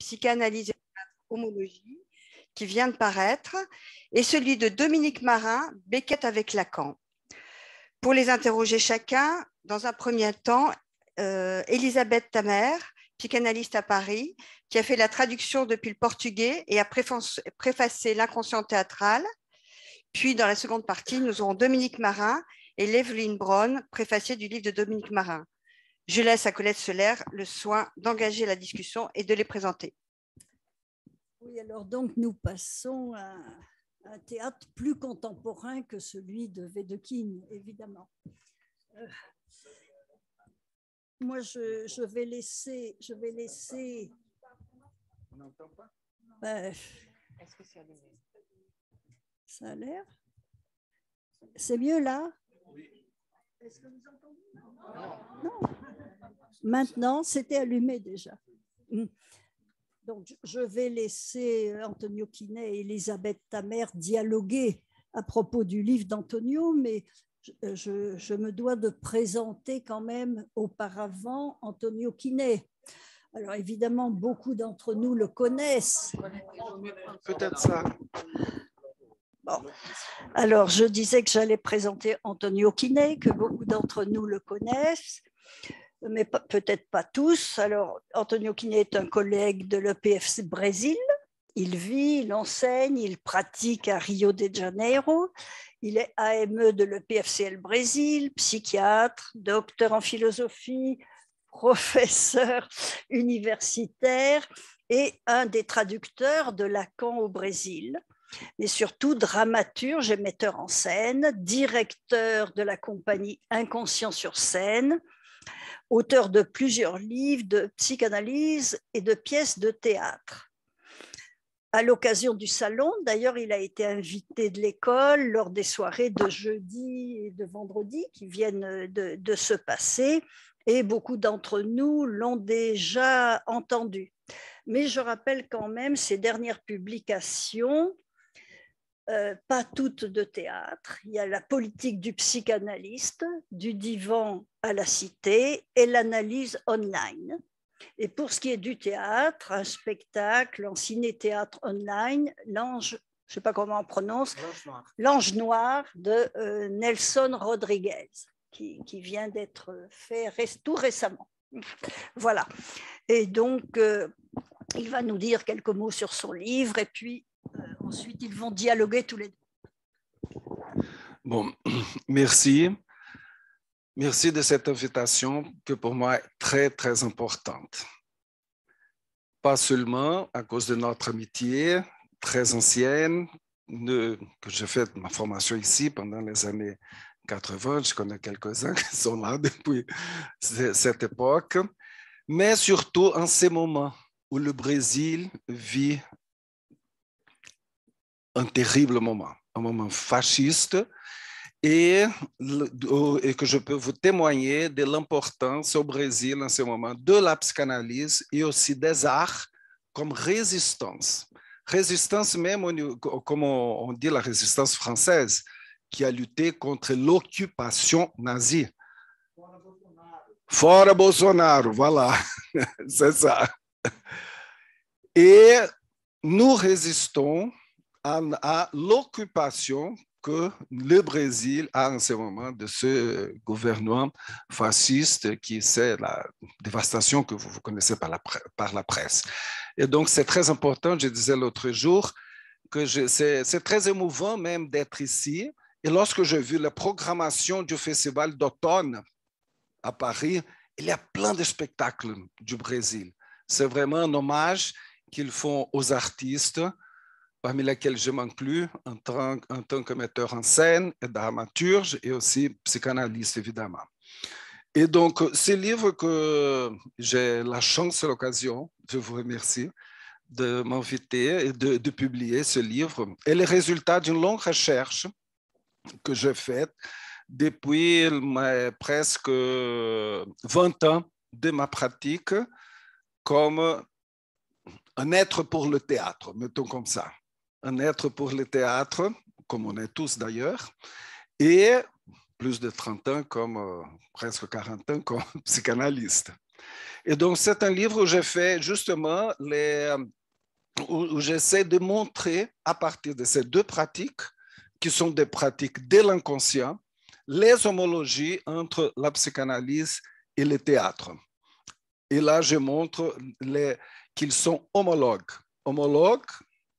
Psychanalyse et homologie, qui vient de paraître, et celui de Dominique Marin, Beckett avec Lacan. Pour les interroger chacun, dans un premier temps, Elisabeth Tamer, psychanalyste à Paris, qui a fait la traduction depuis le portugais et a préfacé l'inconscient théâtral. Puis, dans la seconde partie, nous aurons Dominique Marin et Léveline Braun, préfacier du livre de Dominique Marin. Je laisse à Colette Soler le soin d'engager la discussion et de les présenter. Oui, alors donc nous passons à un théâtre plus contemporain que celui de Wedekind, évidemment. Moi, je vais laisser. On n'entend pas? Est-ce que c'est allumé? Ça a l'air. C'est mieux là? Oui. Est-ce que vous entendez? Non. Maintenant, c'était allumé déjà. Donc, je vais laisser Antonio Quinet et Elisabeth Tamer dialoguer à propos du livre d'Antonio, mais je me dois de présenter quand même auparavant Antonio Quinet. Alors, évidemment, beaucoup d'entre nous le connaissent. Peut-être ça. Bon. Alors, je disais que j'allais présenter Antonio Quinet, que beaucoup d'entre nous le connaissent, mais peut-être pas tous. Alors, Antonio Quinet est un collègue de l'EPFC Brésil. Il vit, il enseigne, il pratique à Rio de Janeiro. Il est AME de l'EPFCL Brésil, psychiatre, docteur en philosophie, professeur universitaire et un des traducteurs de Lacan au Brésil, mais surtout dramaturge et metteur en scène, directeur de la compagnie Inconscient sur scène, auteur de plusieurs livres de psychanalyse et de pièces de théâtre. À l'occasion du salon, d'ailleurs, il a été invité de l'école lors des soirées de jeudi et de vendredi qui viennent de se passer, et beaucoup d'entre nous l'ont déjà entendu. Mais je rappelle quand même ses dernières publications, pas toutes de théâtre. Il y a La politique du psychanalyste, du divan à la cité et l'analyse online. Et pour ce qui est du théâtre, un spectacle en ciné-théâtre online, l'Ange, je ne sais pas comment on prononce, l'Ange Noir de Nelson Rodriguez, qui vient d'être fait tout récemment. Voilà. Et donc, il va nous dire quelques mots sur son livre et puis ensuite, ils vont dialoguer tous les deux. Bon, merci. Merci de cette invitation que pour moi est très, très importante. Pas seulement à cause de notre amitié très ancienne, que j'ai fait ma formation ici pendant les années 80, je connais quelques-uns qui sont là depuis cette époque, mais surtout en ces moments où le Brésil vit un terrible moment, un moment fasciste, et que je peux vous témoigner de l'importance au Brésil en ce moment de la psychanalyse et aussi des arts comme résistance. Résistance même, comme on dit la résistance française, qui a lutté contre l'occupation nazie. Fora Bolsonaro, voilà, c'est ça. Et nous résistons à l'occupation que le Brésil a en ce moment de ce gouvernement fasciste qui c'est la dévastation que vous connaissez par la presse. Et donc, c'est très important, je disais l'autre jour, que c'est très émouvant même d'être ici. Et lorsque j'ai vu la programmation du Festival d'automne à Paris, il y a plein de spectacles du Brésil. C'est vraiment un hommage qu'ils font aux artistes, parmi lesquels je m'inclus en tant que metteur en scène, et dramaturge et aussi psychanalyste, évidemment. Et donc, ce livre que j'ai la chance et l'occasion, je vous remercie, de m'inviter et de publier ce livre, est le résultat d'une longue recherche que j'ai faite depuis presque 20 ans de ma pratique comme un être pour le théâtre, mettons comme ça. Un être pour le théâtre, comme on est tous d'ailleurs, et plus de 30 ans, comme presque 40 ans, comme psychanalyste. Et donc, c'est un livre où j'ai fait justement où j'essaie de montrer à partir de ces deux pratiques, qui sont des pratiques de l'inconscient, les homologies entre la psychanalyse et le théâtre. Et là, je montre qu'ils sont homologues. Homologues,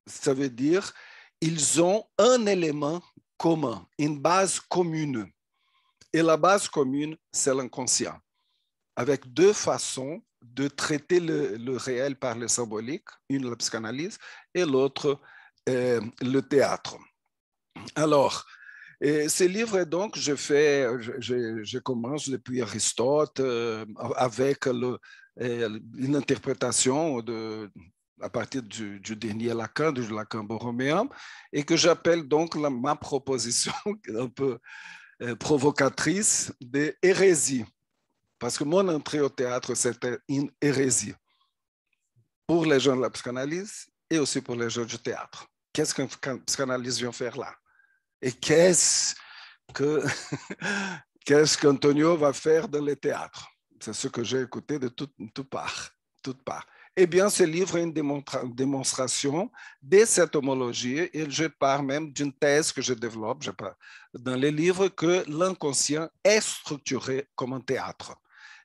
ça veut dire ils ont un élément commun, une base commune. Et la base commune, c'est l'inconscient, avec deux façons de traiter le réel par le symbolique, une la psychanalyse et l'autre le théâtre. Alors, ce livre, donc, je commence depuis Aristote avec une interprétation à partir du dernier Lacan, du Lacan borroméen, et que j'appelle donc ma proposition un peu provocatrice de hérésie. Parce que mon entrée au théâtre, c'était une hérésie pour les gens de la psychanalyse et aussi pour les gens du théâtre. Qu'est-ce qu'un psychanalyste vient faire là? Et qu'est-ce qu'Antonio va faire dans le théâtre? C'est ce que j'ai écouté de toutes parts. Eh bien, ce livre est une démonstration de cette homologie et je pars même d'une thèse que je développe dans les livres que l'inconscient est structuré comme un théâtre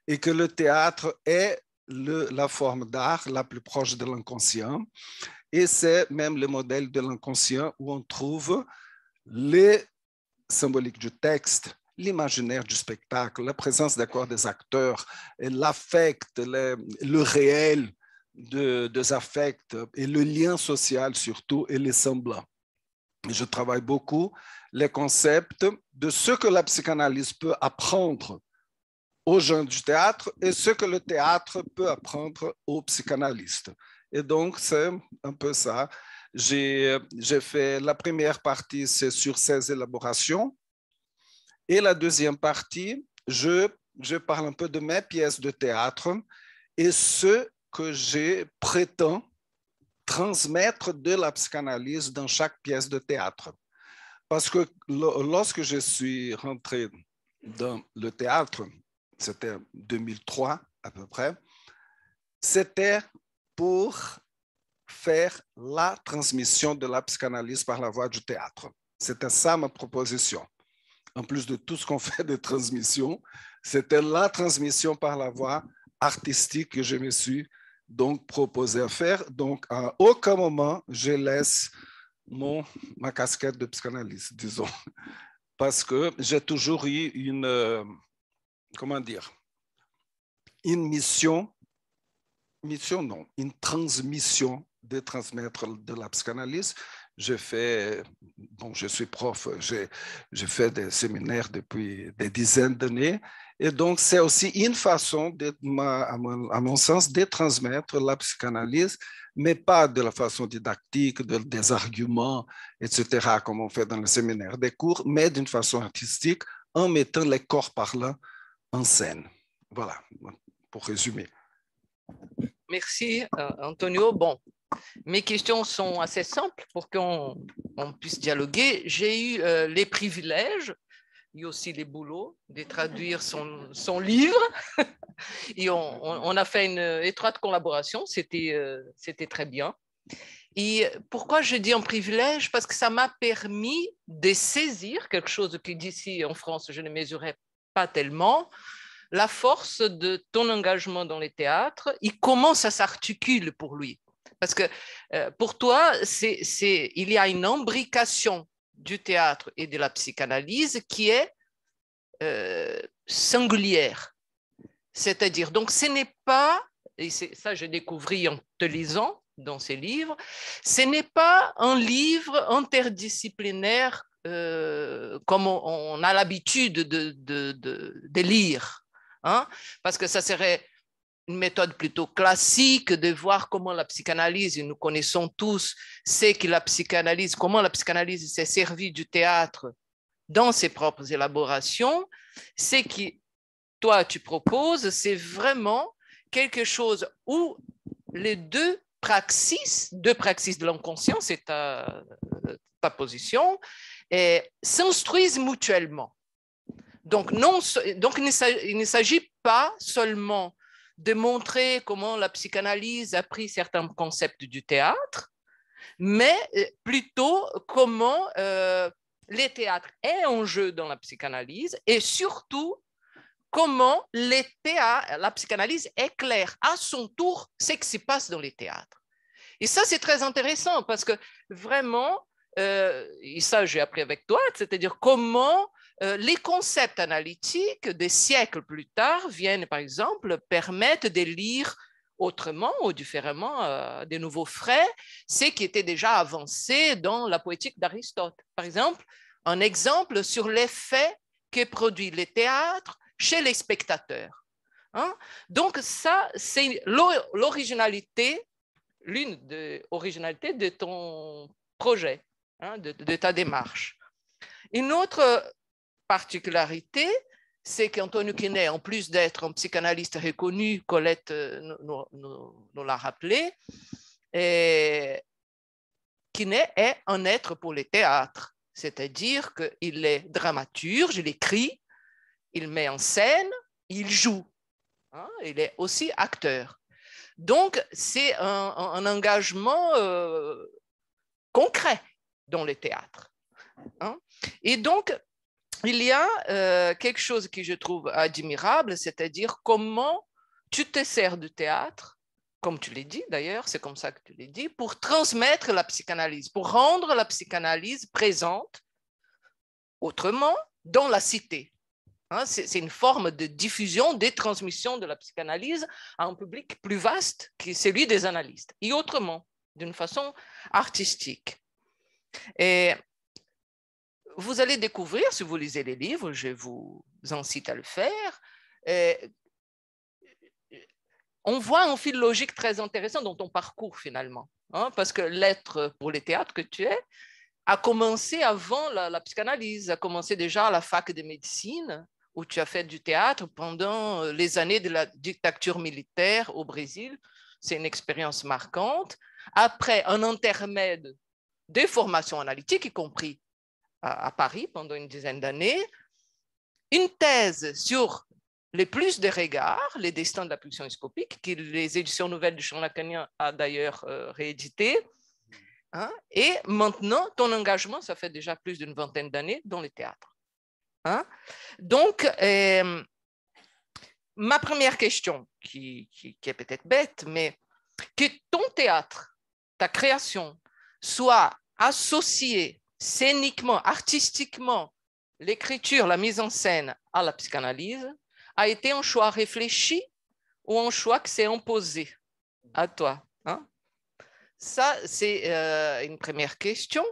et que le théâtre est la forme d'art la plus proche de l'inconscient et c'est même le modèle de l'inconscient où on trouve les symboliques du texte, l'imaginaire du spectacle, la présence d'accord des acteurs, l'affect, le réel des affects et le lien social surtout et les semblants. Je travaille beaucoup les concepts de ce que la psychanalyse peut apprendre aux gens du théâtre et ce que le théâtre peut apprendre aux psychanalystes. Et donc, c'est un peu ça. J'ai fait la première partie, c'est sur ces élaborations. Et la deuxième partie, je parle un peu de mes pièces de théâtre et ce que je prétends transmettre de la psychanalyse dans chaque pièce de théâtre. Parce que lorsque je suis rentré dans le théâtre, c'était 2003 à peu près, c'était pour faire la transmission de la psychanalyse par la voie du théâtre. C'était ça ma proposition. En plus de tout ce qu'on fait de transmission, c'était la transmission par la voie artistique que je me suis donc proposé à faire. Donc, à aucun moment, je laisse ma casquette de psychanalyste, disons. Parce que j'ai toujours eu une transmission de transmettre de la psychanalyse. Je suis prof, j'ai fait des séminaires depuis des dizaines d'années et donc c'est aussi une façon, à mon sens, de transmettre la psychanalyse, mais pas de la façon didactique, des arguments, etc., comme on fait dans le séminaire des cours, mais d'une façon artistique, en mettant les corps parlants en scène. Voilà, pour résumer. Merci, Antonio. Bon, mes questions sont assez simples pour qu'on puisse dialoguer. J'ai eu les privilèges, et aussi les boulots, de traduire son livre. Et on a fait une étroite collaboration, c'était très bien. Et pourquoi je dis un privilège? Parce que ça m'a permis de saisir quelque chose que d'ici en France, je ne mesurais pas tellement, la force de ton engagement dans les théâtres et comment ça s'articule pour lui. Parce que pour toi, il y a une imbrication du théâtre et de la psychanalyse qui est singulière. C'est-à-dire, donc ce n'est pas, et ça j'ai découvert en te lisant dans ces livres, ce n'est pas un livre interdisciplinaire comme on a l'habitude de lire. Hein? Parce que ça serait une méthode plutôt classique de voir comment la psychanalyse, et nous connaissons tous, c'est que comment la psychanalyse s'est servie du théâtre dans ses propres élaborations. C'est que toi, tu proposes, c'est vraiment quelque chose où les deux praxis de l'inconscient, c'est ta position, s'instruisent mutuellement. Donc, il ne s'agit pas seulement de montrer comment la psychanalyse a pris certains concepts du théâtre, mais plutôt comment le théâtre est en jeu dans la psychanalyse et surtout comment la psychanalyse éclaire à son tour ce qui se passe dans les théâtres. Et ça, c'est très intéressant parce que vraiment, et ça j'ai appris avec toi, c'est-à-dire comment les concepts analytiques des siècles plus tard viennent, par exemple, permettre de lire autrement ou différemment, des nouveaux frais, ce qui était déjà avancé dans la poétique d'Aristote. Par exemple, un exemple sur l'effet que produit le théâtre chez les spectateurs. Hein? Donc ça, c'est l'originalité, l'une des originalités de ton projet, hein, de ta démarche. Une autre particularité, c'est qu'Antonio Quinet, en plus d'être un psychanalyste reconnu, Colette nous l'a rappelé, Quinet est un être pour le théâtre, c'est-à-dire qu'il est dramaturge, il écrit, il met en scène, il joue, hein, il est aussi acteur. Donc, c'est un engagement concret dans le théâtre. Hein. Et donc, il y a quelque chose que je trouve admirable, c'est-à-dire comment tu te sers du théâtre, comme tu l'as dit d'ailleurs, c'est comme ça que tu l'as dit, pour transmettre la psychanalyse, pour rendre la psychanalyse présente autrement dans la cité. Hein, c'est une forme de diffusion, de transmission de la psychanalyse à un public plus vaste que celui des analystes, et autrement, d'une façon artistique. Et vous allez découvrir, si vous lisez les livres, je vous incite à le faire, on voit un fil logique très intéressant dans ton parcours finalement, hein, parce que l'être pour les théâtres que tu es a commencé avant la psychanalyse, a commencé déjà à la fac de médecine, où tu as fait du théâtre pendant les années de la dictature militaire au Brésil. C'est une expérience marquante. Après un intermède de formation analytique, y compris à Paris pendant une dizaine d'années, une thèse sur les plus de regards, les destins de la pulsion scopique, que les éditions nouvelles du champ lacanien a d'ailleurs réédité. Hein, et maintenant, ton engagement, ça fait déjà plus d'une vingtaine d'années dans le théâtre. Hein? Donc, ma première question, qui est peut-être bête, mais que ton théâtre, ta création, soit associée scéniquement, artistiquement, l'écriture, la mise en scène à la psychanalyse, a été un choix réfléchi ou un choix qui s'est imposé à toi? Hein? Ça, c'est une première question.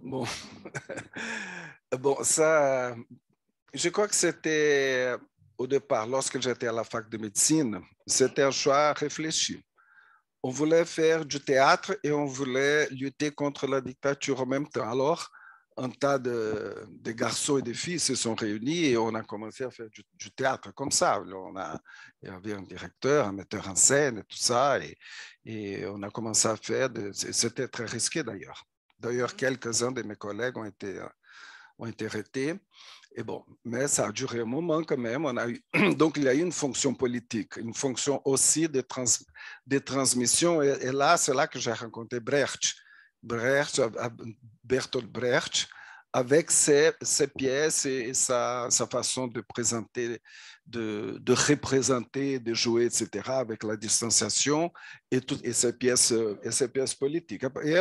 Bon. Bon, ça, je crois que c'était au départ, lorsque j'étais à la fac de médecine, c'était un choix réfléchi. On voulait faire du théâtre et on voulait lutter contre la dictature en même temps. Alors, un tas de garçons et de filles se sont réunis et on a commencé à faire du théâtre comme ça. Il y avait un directeur, un metteur en scène et tout ça. Et on a commencé à faire, c'était très risqué d'ailleurs. D'ailleurs, quelques-uns de mes collègues ont été arrêtés. Et bon, mais ça a duré un moment quand même. Donc, il y a eu une fonction politique, une fonction aussi de transmission. Et là, c'est là que j'ai rencontré Bertolt Brecht, avec ses pièces et sa façon de présenter, de représenter, de jouer, etc., avec la distanciation et ses pièces politiques. Et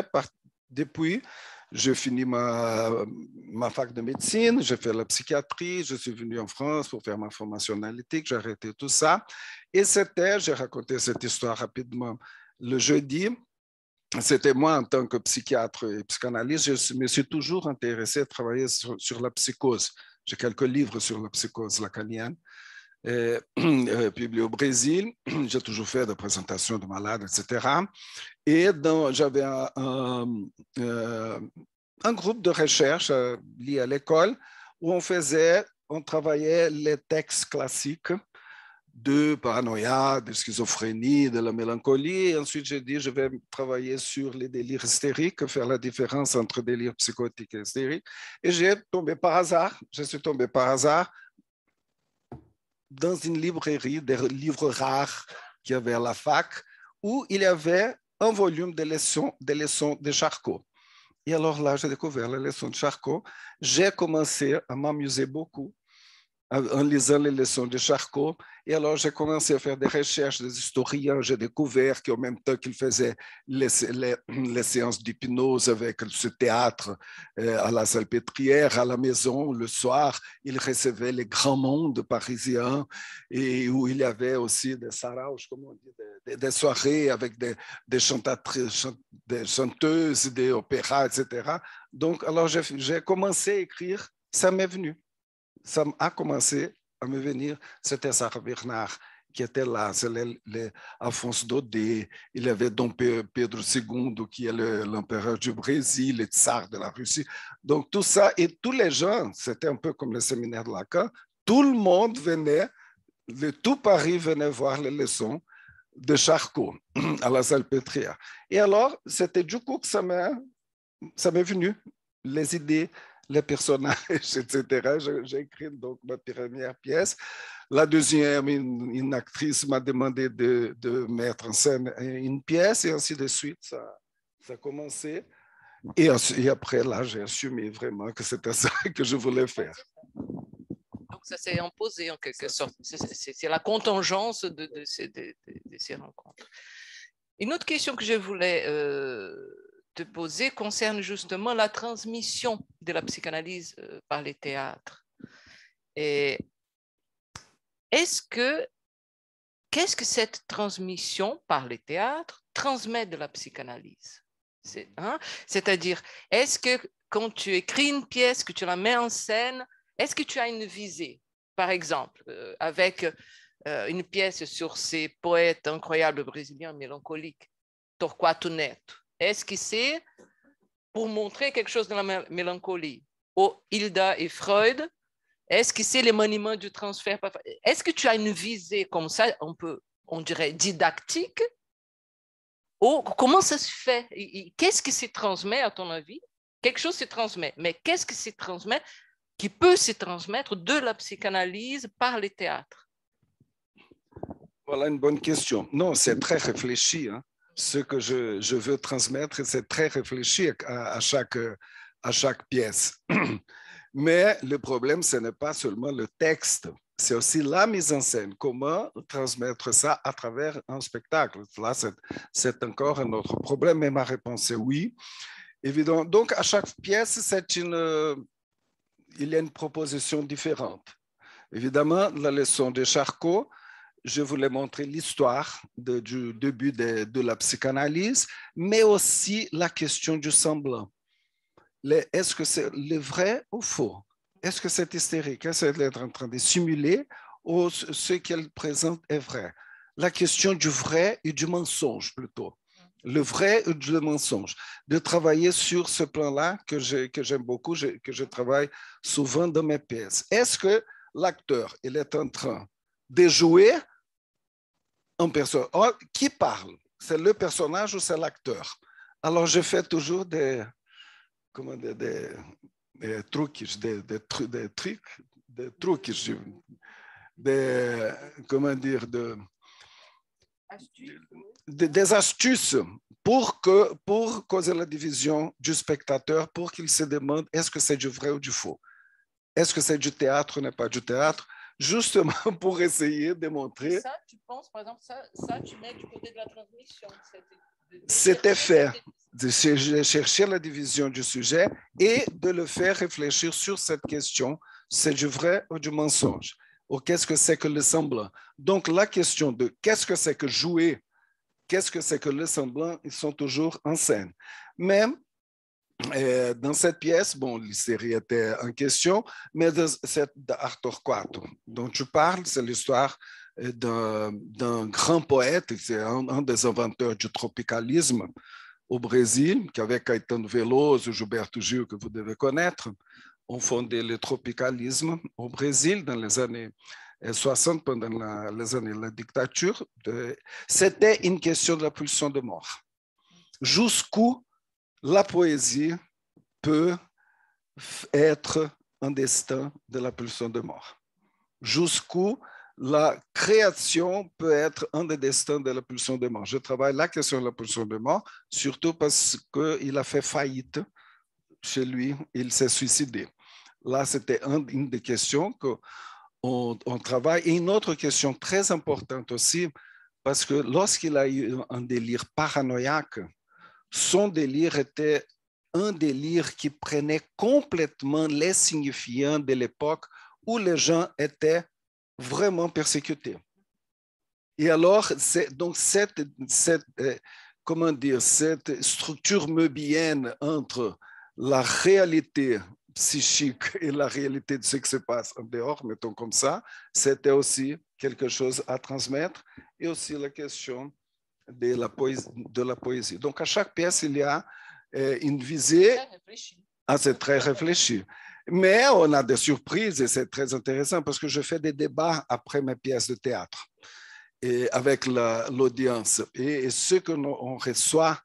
depuis, j'ai fini ma fac de médecine, j'ai fait la psychiatrie, je suis venu en France pour faire ma formation analytique, j'ai arrêté tout ça. Et j'ai raconté cette histoire rapidement le jeudi. C'était moi en tant que psychiatre et psychanalyste, je me suis toujours intéressé à travailler sur la psychose. J'ai quelques livres sur la psychose lacanienne. Publié au Brésil, j'ai toujours fait des présentations de malades, etc. Et j'avais un groupe de recherche lié à l'école où on travaillait les textes classiques de paranoïa, de schizophrénie, de la mélancolie. Et ensuite, j'ai dit, je vais travailler sur les délires hystériques, faire la différence entre délire psychotique et hystérique. Et je suis tombé par hasard dans une librairie des livres rares qu'il y avait à la fac, où il y avait un volume de leçons de Charcot. Et alors là, j'ai découvert les leçons de Charcot. J'ai commencé à m'amuser beaucoup en lisant les leçons de Charcot. Et alors, j'ai commencé à faire des recherches des historiens. J'ai découvert qu'en même temps qu'il faisait les séances d'hypnose avec ce théâtre à la Salpêtrière, à la maison, le soir, il recevait les grands mondes parisiens et où il y avait aussi des saraos, comme on dit, des soirées avec des chanteuses, des opéras, etc. Donc, alors, j'ai commencé à écrire, ça m'est venu. Ça a commencé à me venir, c'était Sarah Bernard qui était là, c'est Alphonse Daudet, il y avait Dom Pedro II qui est l'empereur du Brésil, le tsar de la Russie. Donc tout ça, et tous les gens, c'était un peu comme le séminaire de Lacan, tout le monde venait, tout Paris venait voir les leçons de Charcot à la Salpêtrière. Et alors, c'était du coup que ça m'est venu, les idées, les personnages, etc. J'ai écrit donc ma première pièce. La deuxième, une actrice m'a demandé de mettre en scène une pièce et ainsi de suite. Ça a commencé. Et après, là, j'ai assumé vraiment que c'était ça que je voulais faire. Donc, ça s'est imposé en quelque sorte. C'est la contingence de ces rencontres. Une autre question que je voulais te poser concerne justement la transmission de la psychanalyse par les théâtres. Et qu'est-ce que cette transmission par les théâtres transmet de la psychanalyse? C'est-à-dire, est-ce que quand tu écris une pièce, que tu la mets en scène, est-ce que tu as une visée? Par exemple, avec une pièce sur ces poètes incroyables brésiliens mélancoliques, Torquato Neto. Est-ce que c'est pour montrer quelque chose de la mélancolie? Ou Hilda et Freud, est-ce que c'est les monuments du transfert? Est-ce que tu as une visée comme ça, on dirait didactique? Ou comment ça se fait? Qu'est-ce qui se transmet à ton avis? Quelque chose se transmet, mais qu'est-ce qui se transmet, qui peut se transmettre de la psychanalyse par les théâtres? Voilà une bonne question. Non, c'est très réfléchi. Hein. Ce que je veux transmettre, c'est très réfléchi à chaque pièce. Mais le problème, ce n'est pas seulement le texte, c'est aussi la mise en scène. Comment transmettre ça à travers un spectacle? Là, c'est encore un autre problème, mais ma réponse est oui. Évidemment. Donc, à chaque pièce, il y a une proposition différente. Évidemment, la leçon de Charcot, je voulais montrer l'histoire du début de la psychanalyse, mais aussi la question du semblant. Est-ce que c'est le vrai ou faux? Est-ce que c'est hystérique? Est-ce qu'elle est en train de simuler ou ce qu'elle présente est vrai? La question du vrai et du mensonge plutôt. Le vrai et le mensonge. De travailler sur ce plan-là que j'aime beaucoup, que je travaille souvent dans mes pièces. Est-ce que l'acteur, il est en train de jouer un personnage? Qui parle? C'est le personnage ou c'est l'acteur? Alors, je fais toujours des trucs, des astuces pour causer la division du spectateur, pour qu'il se demande est-ce que c'est du vrai ou du faux? Est-ce que c'est du théâtre ou n'est pas du théâtre? Justement pour essayer de montrer. Ça, tu penses, par exemple, ça tu mets du côté de la transmission. C'était fait. De chercher la division du sujet et de le faire réfléchir sur cette question, c'est du vrai ou du mensonge? Ou qu'est-ce que c'est que le semblant? Donc la question de qu'est-ce que c'est que jouer, qu'est-ce que c'est que le semblant, ils sont toujours en scène. Même dans cette pièce, bon, l'hystérie était en question, mais c'est d'Arthur Quarto dont tu parles, c'est l'histoire d'un grand poète, c'est un des inventeurs du tropicalisme au Brésil, qu'avec Caetano Veloso, Gilberto Gil, que vous devez connaître, ont fondé le tropicalisme au Brésil dans les années 60, pendant les années de la dictature. C'était une question de la pulsion de mort. Jusqu'où la poésie peut être un destin de la pulsion de mort. Jusqu'où la création peut être un des destins de la pulsion de mort. Je travaille la question de la pulsion de mort, surtout parce qu'il a fait faillite chez lui, il s'est suicidé. Là, c'était une des questions qu'on travaille. Et une autre question très importante aussi, parce que lorsqu'il a eu un délire paranoïaque, son délire était un délire qui prenait complètement les signifiants de l'époque où les gens étaient vraiment persécutés. Et alors, donc comment dire, cette structure meubienne entre la réalité psychique et la réalité de ce qui se passe en dehors, mettons comme ça, c'était aussi quelque chose à transmettre, et aussi la question de la poésie. Donc, à chaque pièce, il y a une visée. Ah, c'est très réfléchi. Mais on a des surprises et c'est très intéressant parce que je fais des débats après mes pièces de théâtre et avec l'audience. Et ce que on reçoit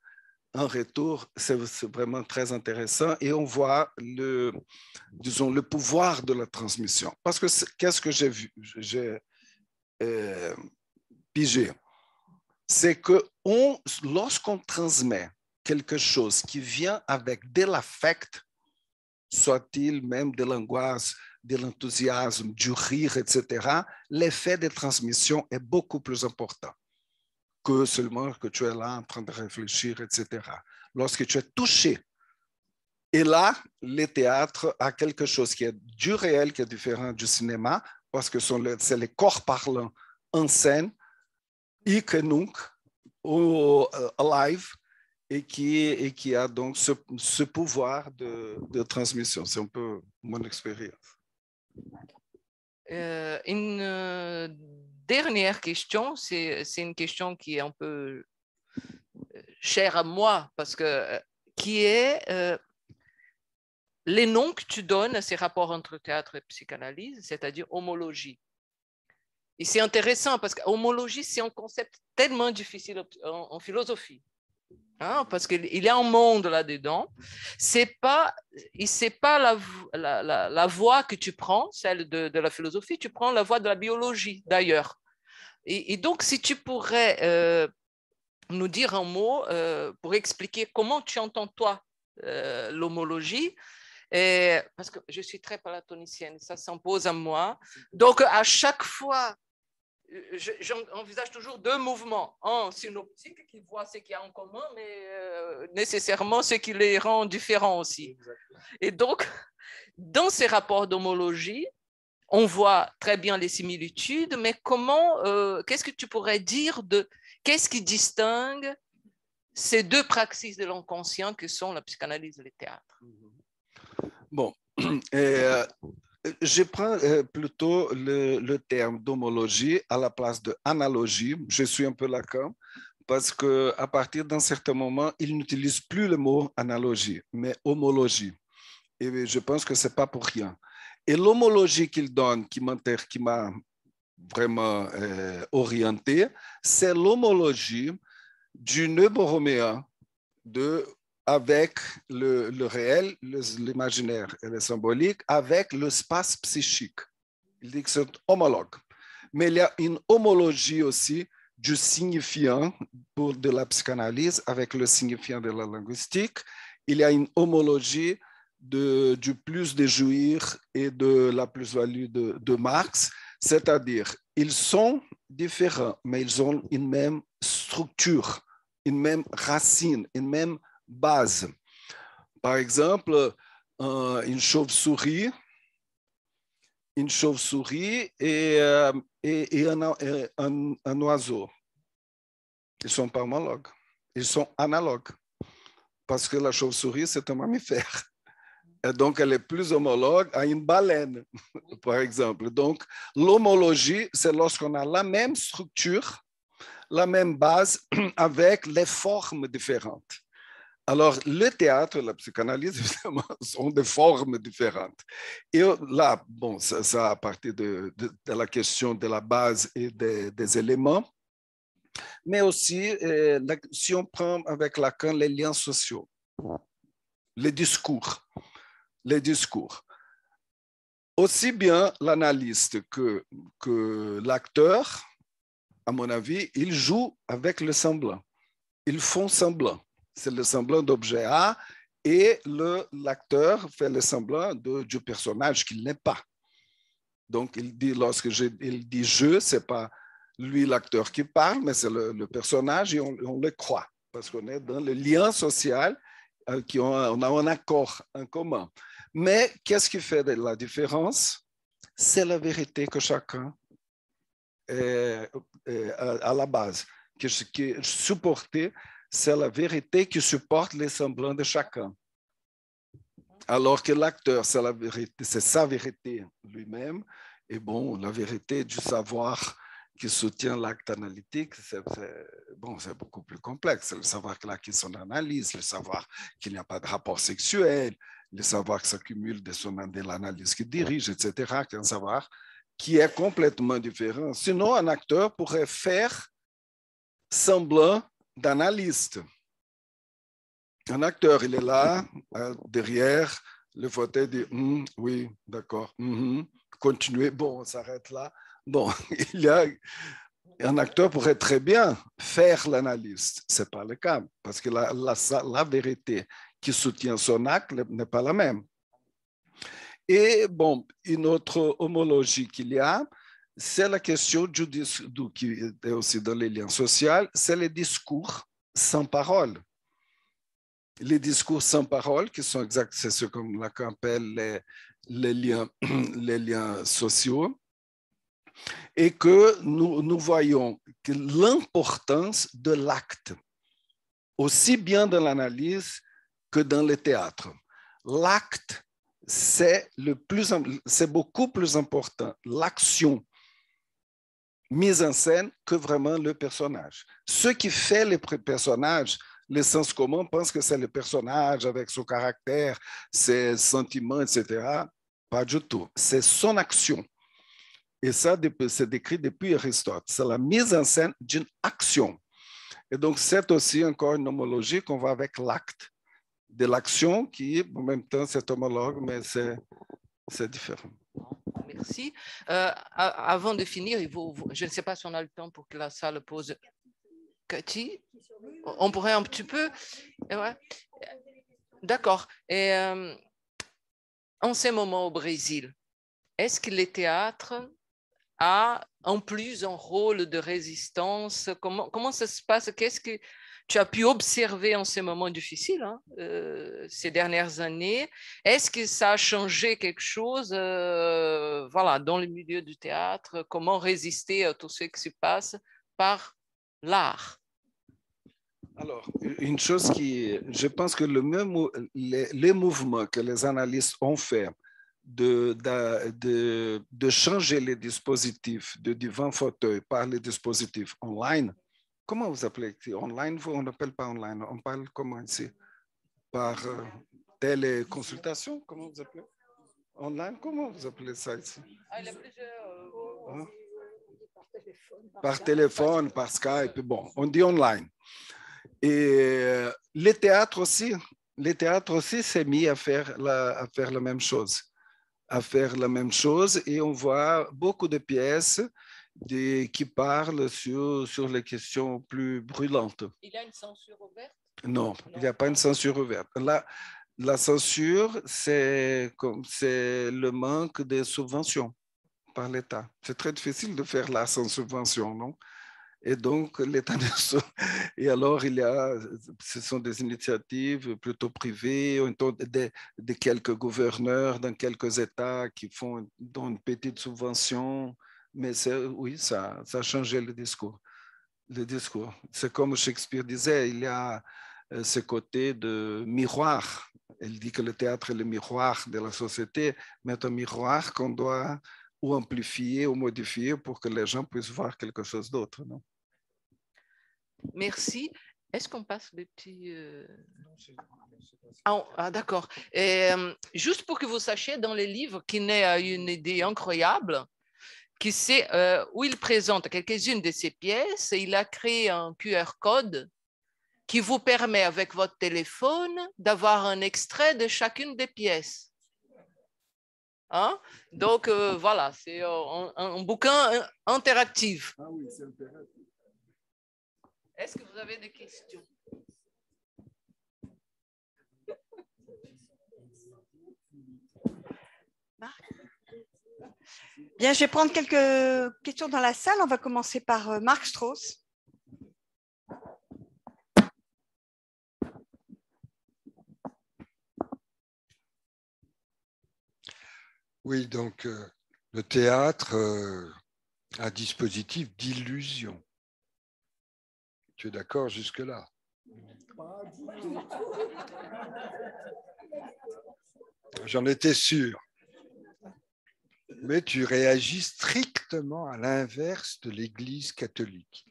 en retour, c'est vraiment très intéressant et on voit disons, le pouvoir de la transmission. Parce que qu'est-ce que j'ai pigé? C'est que lorsqu'on transmet quelque chose qui vient avec de l'affect, soit-il même de l'angoisse, de l'enthousiasme, du rire, etc., l'effet de transmission est beaucoup plus important que seulement que tu es là en train de réfléchir, etc. Lorsque tu es touché, et là, le théâtre a quelque chose qui est du réel, qui est différent du cinéma, parce que c'est les corps parlants en scène, et que nous, au live, et qui a donc ce pouvoir de transmission. C'est un peu mon expérience. Une dernière question, c'est une question qui est un peu chère à moi, parce que qui est les noms que tu donnes à ces rapports entre théâtre et psychanalyse, c'est-à-dire homologie. Et c'est intéressant parce que homologie, c'est un concept tellement difficile en philosophie. Hein, parce qu'il y a un monde là-dedans. C'est pas la voie que tu prends, celle de la philosophie, tu prends la voie de la biologie d'ailleurs. Et donc, si tu pourrais nous dire un mot pour expliquer comment tu entends toi l'homologie, parce que je suis très platonicienne, ça s'impose à moi. Donc, à chaque fois, j'envisage toujours deux mouvements. Un synoptique qui voit ce qu'il y a en commun, mais nécessairement ce qui les rend différents aussi. Exactement. Et donc, dans ces rapports d'homologie, on voit très bien les similitudes, mais qu'est-ce que tu pourrais dire qu'est-ce qui distingue ces deux praxis de l'inconscient que sont la psychanalyse et le théâtre? Bon, je prends plutôt le terme d'homologie à la place d'analogie. Je suis un peu Lacan parce qu'à partir d'un certain moment, il n'utilise plus le mot analogie, mais homologie. Et je pense que ce n'est pas pour rien. Et l'homologie qu'il donne, qui m'a vraiment orienté, c'est l'homologie du neuroméen avec le réel, l'imaginaire et le symbolique, avec l'espace psychique. Il dit que c'est homologue. Mais il y a une homologie aussi du signifiant pour de la psychanalyse avec le signifiant de la linguistique. Il y a une homologie du plus de jouir et de la plus-value de Marx, c'est-à-dire ils sont différents, mais ils ont une même structure, une même racine, une même base. Par exemple, une chauve-souris et un oiseau. Ils ne sont pas homologues, ils sont analogues, parce que la chauve-souris, c'est un mammifère. Et donc, elle est plus homologue à une baleine, par exemple. Donc, l'homologie, c'est lorsqu'on a la même structure, la même base, avec les formes différentes. Alors, le théâtre et la psychanalyse, évidemment, sont des formes différentes. Et là, bon, ça à partir de la question de la base et des éléments, mais aussi, si on prend avec Lacan les liens sociaux, les discours. aussi bien l'analyste que l'acteur, à mon avis, ils jouent avec le semblant. Ils font semblant. C'est le semblant d'objet A et l'acteur fait le semblant du personnage qu'il n'est pas. Donc, il dit, il dit je, ce n'est pas lui l'acteur qui parle, mais c'est le personnage et on le croit parce qu'on est dans le lien social, on a un accord en commun. Mais qu'est-ce qui fait la différence? C'est la vérité que chacun est à la base, qui est supportée, c'est la vérité qui supporte les semblants de chacun. Alors que l'acteur, c'est la vérité, c'est sa vérité lui-même. Et bon, la vérité du savoir qui soutient l'acte analytique, c'est beaucoup plus complexe. C'est le savoir qui a son analyse, le savoir qu'il n'y a pas de rapport sexuel, le savoir qui s'accumule de l'analyse qui dirige, etc., qui est un savoir qui est complètement différent. Sinon, un acteur pourrait faire semblant d'analyste. Un acteur, il est là, derrière le fauteuil, dit oui, d'accord, continuez, bon, on s'arrête là. Bon, un acteur pourrait très bien faire l'analyste. Ce n'est pas le cas, parce que la vérité qui soutient son acte n'est pas la même. Et bon, une autre homologie qu'il y a, c'est la question qui est aussi dans les liens sociaux, c'est les discours sans parole. Les discours sans parole, qui sont exacts, c'est ce qu'on appelle les liens sociaux, et que nous voyons que l'importance de l'acte, aussi bien dans l'analyse que dans le théâtre. L'acte, c'est beaucoup plus important, l'action mise en scène, que vraiment le personnage. Ce qui fait le personnage, le sens commun pense que c'est le personnage avec son caractère, ses sentiments, etc. Pas du tout. C'est son action. Et ça, c'est décrit depuis Aristote. C'est la mise en scène d'une action. Et donc, c'est aussi encore une homologie qu'on voit avec l'acte de l'action qui, en même temps, c'est homologue, mais c'est différent. Merci. Avant de finir, je ne sais pas si on a le temps pour que la salle pose. Cathy, on pourrait un petit peu. Ouais. D'accord. Et en ce moment au Brésil, est-ce que le théâtre a en plus un rôle de résistance? Comment ça se passe? Qu'est-ce que tu as pu observer en ces moments difficiles, ces dernières années? Est-ce que ça a changé quelque chose dans le milieu du théâtre? Comment résister à tout ce qui se passe par l'art? Alors, une chose je pense que les mouvements que les analystes ont fait de changer les dispositifs de divans fauteuils par les dispositifs online. Comment vous appelez online? On n'appelle pas online. On parle comment ici? Par téléconsultation? Comment vous appelez? Online? Comment vous appelez ça ici? Il y a plusieurs. Par téléphone, par Skype. Bon, on dit online. Et le théâtre aussi s'est mis à faire la même chose. Et on voit beaucoup de pièces qui parlent sur les questions plus brûlantes. Il y a une censure ouverte? Non, il n'y a pas une censure ouverte. La censure, c'est le manque de subventions par l'État. C'est très difficile de faire là sans subvention, non? Et donc, l'État et alors, ce sont des initiatives plutôt privées, de quelques gouverneurs dans quelques États qui donnent une petite subvention. Mais oui, ça a changé le discours. C'est comme Shakespeare disait, il y a ce côté de miroir. Il dit que le théâtre est le miroir de la société, mais un miroir qu'on doit ou amplifier ou modifier pour que les gens puissent voir quelque chose d'autre, non? Merci. Est-ce qu'on passe les petits... d'accord. Juste pour que vous sachiez, dans les livres, qui naît une idée incroyable, qui c'est où il présente quelques-unes de ses pièces, et il a créé un QR code qui vous permet, avec votre téléphone, d'avoir un extrait de chacune des pièces. Hein? Donc, voilà, c'est un bouquin interactif. Ah oui, c'est interactif. Est-ce que vous avez des questions? Bien, je vais prendre quelques questions dans la salle. On va commencer par Marc Strauss. Oui, donc le théâtre, un dispositif d'illusion. Tu es d'accord jusque-là? J'en étais sûr. Mais tu réagis strictement à l'inverse de l'Église catholique,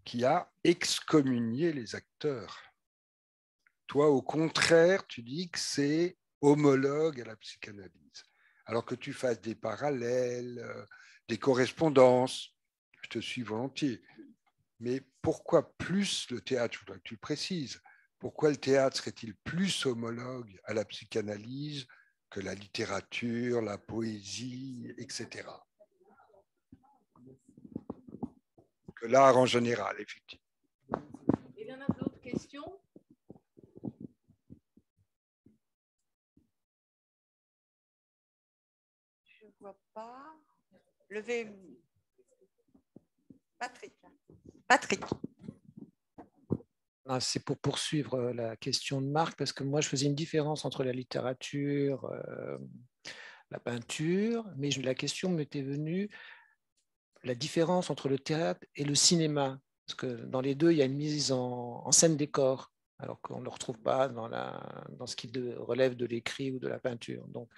qui a excommunié les acteurs. Toi, au contraire, tu dis que c'est homologue à la psychanalyse. Alors que tu fasses des parallèles, des correspondances, je te suis volontiers. Mais pourquoi plus le théâtre? Je voudrais que tu le précises. Pourquoi le théâtre serait-il plus homologue à la psychanalyse que la littérature, la poésie, etc. Que l'art en général, effectivement. Il y en a d'autres questions? Je ne vois pas. Levez. Patrick. C'est pour poursuivre la question de Marc, parce que moi, je faisais une différence entre la littérature, la peinture, mais la question m'était venue, la différence entre le théâtre et le cinéma, parce que dans les deux, il y a une mise en scène des corps, alors qu'on ne le retrouve pas dans ce qui relève de l'écrit ou de la peinture. Donc,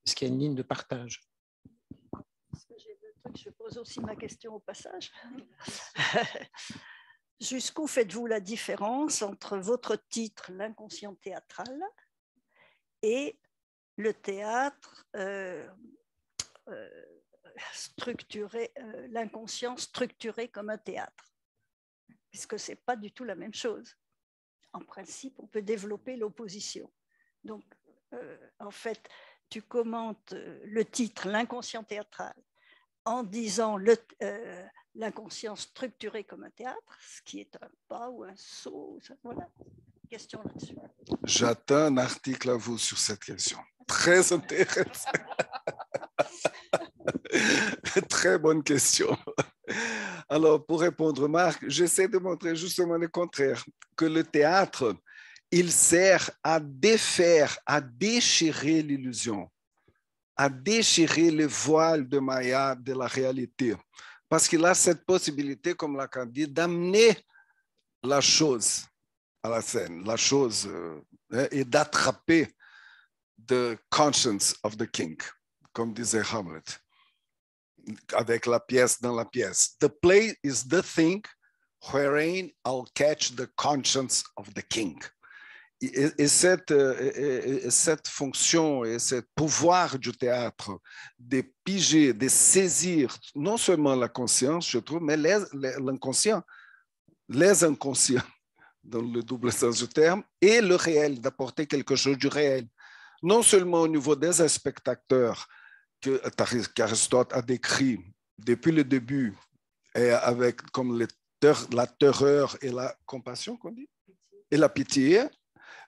est-ce qu'il y a une ligne de partage? Je pose aussi ma question au passage. Jusqu'où faites-vous la différence entre votre titre, l'inconscient théâtral, et le théâtre structuré, l'inconscient structuré comme un théâtre? Puisque ce n'est pas du tout la même chose. En principe, on peut développer l'opposition. Donc, en fait, tu commentes le titre, l'inconscient théâtral, en disant l'inconscient structuré comme un théâtre, ce qui est un pas ou un saut. Voilà, question là-dessus. J'attends un article à vous sur cette question. Très intéressant. Très bonne question. Alors, pour répondre, Marc, j'essaie de montrer justement le contraire, que le théâtre, il sert à défaire, à déchirer l'illusion, à déchirer le voile de Maya de la réalité. Parce qu'il a cette possibilité, comme Lacan dit, d'amener la chose à la scène, la chose, et d'attraper the conscience of the king, comme disait Hamlet, avec la pièce dans la pièce. The play is the thing wherein I'll catch the conscience of the king. Et cette fonction et ce pouvoir du théâtre de piger, de saisir non seulement la conscience, je trouve, mais l'inconscient, les inconscients, dans le double sens du terme, et le réel, d'apporter quelque chose du réel. Non seulement au niveau des spectateurs qu'Aristote a décrit depuis le début, et avec comme la terreur et la compassion, qu'on dit, et la pitié,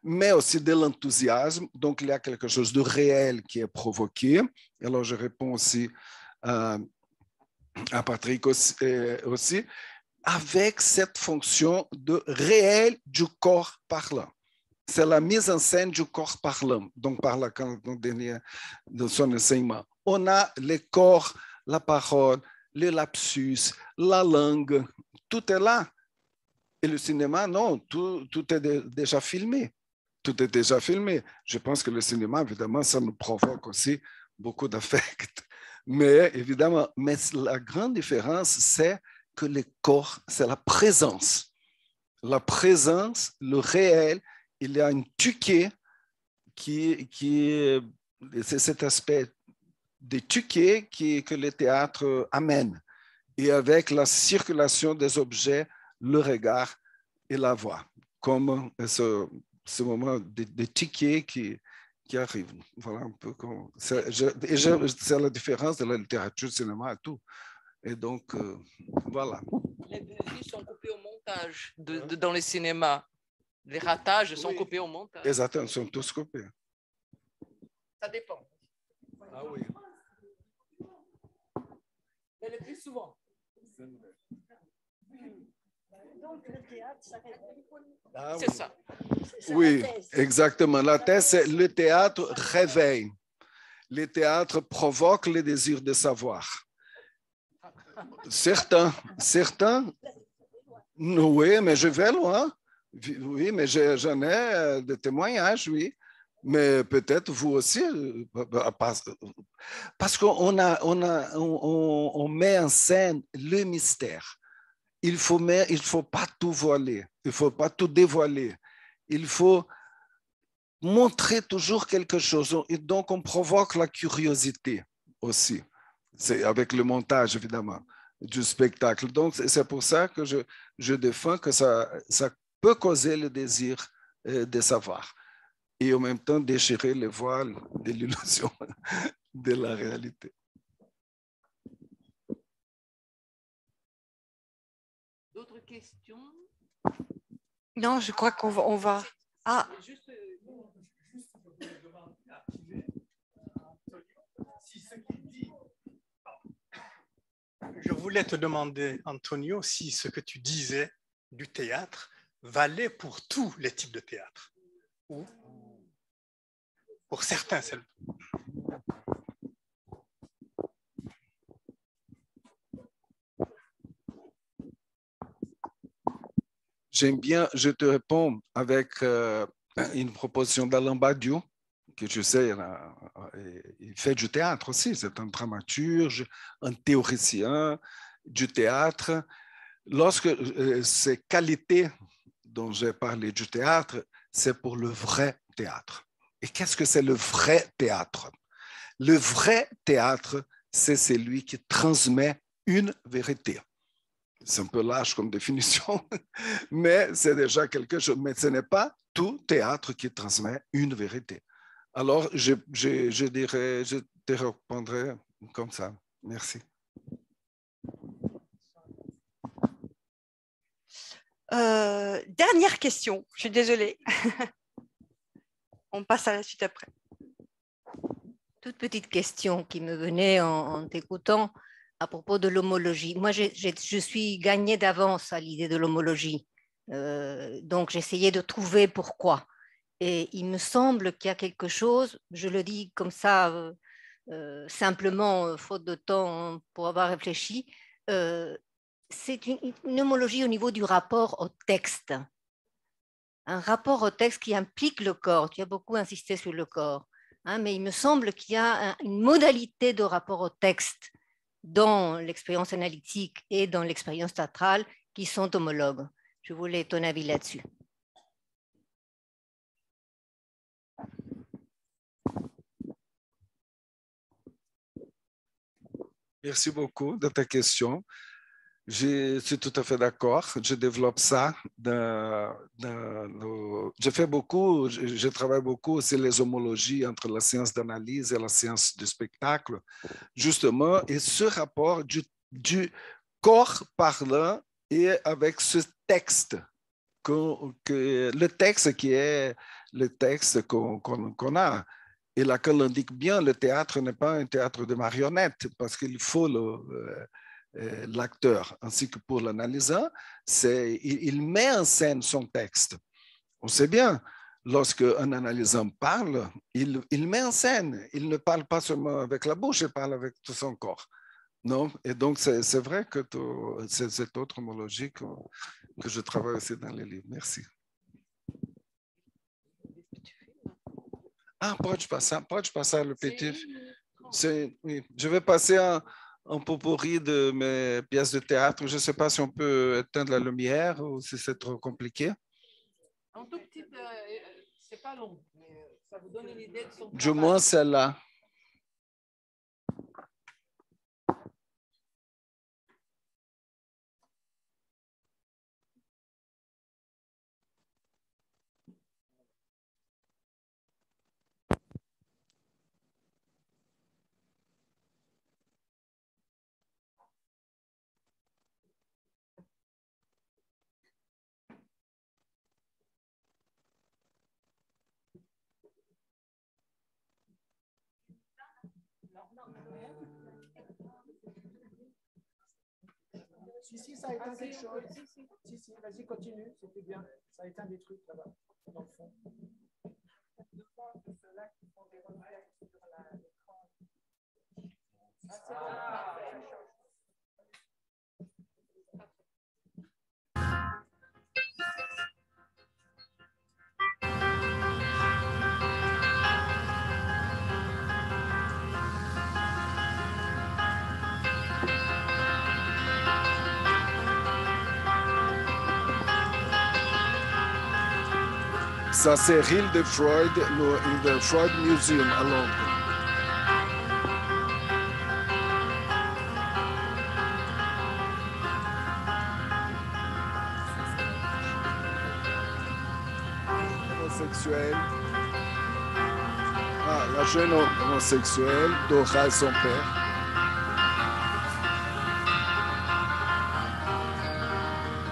mais aussi de l'enthousiasme. Donc, il y a quelque chose de réel qui est provoqué. Alors, je réponds aussi à Patrick aussi, avec cette fonction de réel du corps parlant. C'est la mise en scène du corps parlant, donc par Lacan dans son enseignement. On a le corps, la parole, le lapsus, la langue, tout est là. Et le cinéma, non, tout est déjà filmé. Tout est déjà filmé. Je pense que le cinéma, évidemment, ça nous provoque aussi beaucoup d'affect. Mais évidemment, la grande différence, c'est que le corps, c'est la présence. La présence, le réel, il y a une tuquée c'est cet aspect de tuquée que le théâtre amène. Et avec la circulation des objets, le regard et la voix, comme ce moment de ticket qui arrivent. Voilà un peu c'est la différence de la littérature, cinéma et tout. Et donc, voilà. Les bêtises sont coupées au montage dans les cinémas. Les ratages sont coupés au montage. Exactement, ils sont tous coupés. Ça dépend. Ah oui. Mais le plus souvent. Donc, le théâtre, ça réveille. Ah, C'est ça. Oui, exactement. La thèse, c'est le théâtre réveille. Le théâtre provoque le désir de savoir. Certains, oui, mais je vais loin. Oui, mais j'en ai des témoignages, oui. Mais peut-être vous aussi, parce qu'on on met en scène le mystère. Il faut pas tout voiler, il faut pas tout dévoiler. Il faut montrer toujours quelque chose. Et donc, on provoque la curiosité aussi. C'est avec le montage, évidemment, du spectacle. Donc, c'est pour ça que je défends que ça peut causer le désir de savoir et en même temps déchirer le voile de l'illusion de la réalité. D'autres questions? Non, je crois qu'on va... Ah, je voulais te demander, Antonio, si ce que tu disais du théâtre valait pour tous les types de théâtre, ou pour certains seulement. J'aime bien, je te réponds avec une proposition d'Alain Badiou, que je sais, il fait du théâtre aussi, c'est un dramaturge, un théoricien du théâtre. Lorsque ces qualités dont j'ai parlé du théâtre, c'est pour le vrai théâtre. Et qu'est-ce que c'est le vrai théâtre? Le vrai théâtre, c'est celui qui transmet une vérité. C'est un peu lâche comme définition, mais c'est déjà quelque chose. Mais ce n'est pas tout théâtre qui transmet une vérité. Alors, je te répondrai comme ça. Merci. dernière question, je suis désolée. On passe à la suite après. Toute petite question qui me venait en t'écoutant à propos de l'homologie. Moi, je suis gagnée d'avance à l'idée de l'homologie. Donc, j'essayais de trouver pourquoi. Et il me semble qu'il y a quelque chose, je le dis comme ça, simplement, faute de temps pour avoir réfléchi, c'est une homologie au niveau du rapport au texte. Un rapport au texte qui implique le corps. Tu as beaucoup insisté sur le corps. Hein, mais il me semble qu'il y a une modalité de rapport au texte dans l'expérience analytique et dans l'expérience théâtrale qui sont homologues. Je voulais ton avis là-dessus. Merci beaucoup de ta question. Je suis tout à fait d'accord. Je développe ça. Je fais beaucoup, je travaille beaucoup sur les homologies entre la science d'analyse et la science du spectacle, justement, et ce rapport du corps parlant et avec ce texte, le texte qui est le texte qu'on a. Et laquelle indique bien le théâtre n'est pas un théâtre de marionnettes, parce qu'il faut l'acteur, ainsi que pour l'analysant, il met en scène son texte. On sait bien, lorsque un analysant parle, il met en scène. Il ne parle pas seulement avec la bouche, il parle avec tout son corps. Non? Et donc, c'est vrai que c'est cette autre homologie que je travaille aussi dans les livres. Merci. Ah, pode passar le petit. Oui. Je vais passer un potpourri de mes pièces de théâtre. Je ne sais pas si on peut éteindre la lumière ou si c'est trop compliqué. Un tout petit, c'est pas long, mais ça vous donne une idée de son travail. Du moins, celle-là. Si, ça éteint quelque chose. Si, vas-y, continue, c'était bien. Ça éteint des trucs là-bas, dans le fond. Ça, c'est Hilde Freud, in the Freud Museum à Londres. Homosexuel. Ah, la jeune homosexuelle, Dora et son père.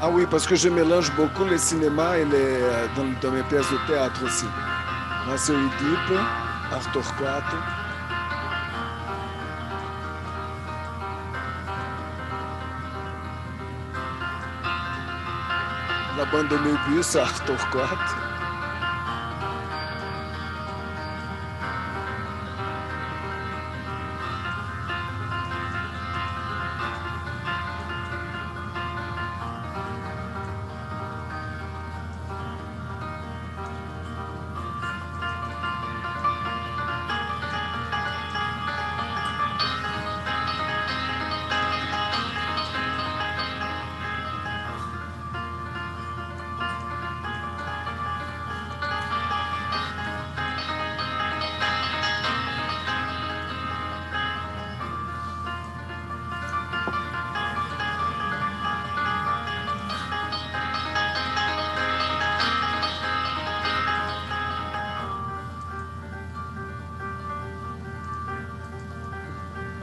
Ah oui, parce que je mélange beaucoup le cinéma et dans mes pièces de théâtre aussi. Là, c'est Oedipe, Arthur IV. La bande de Möbius, Arthur IV.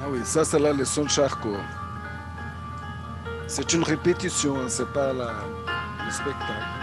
Ah oui, ça c'est la leçon de Charcot. C'est une répétition, c'est pas le spectacle.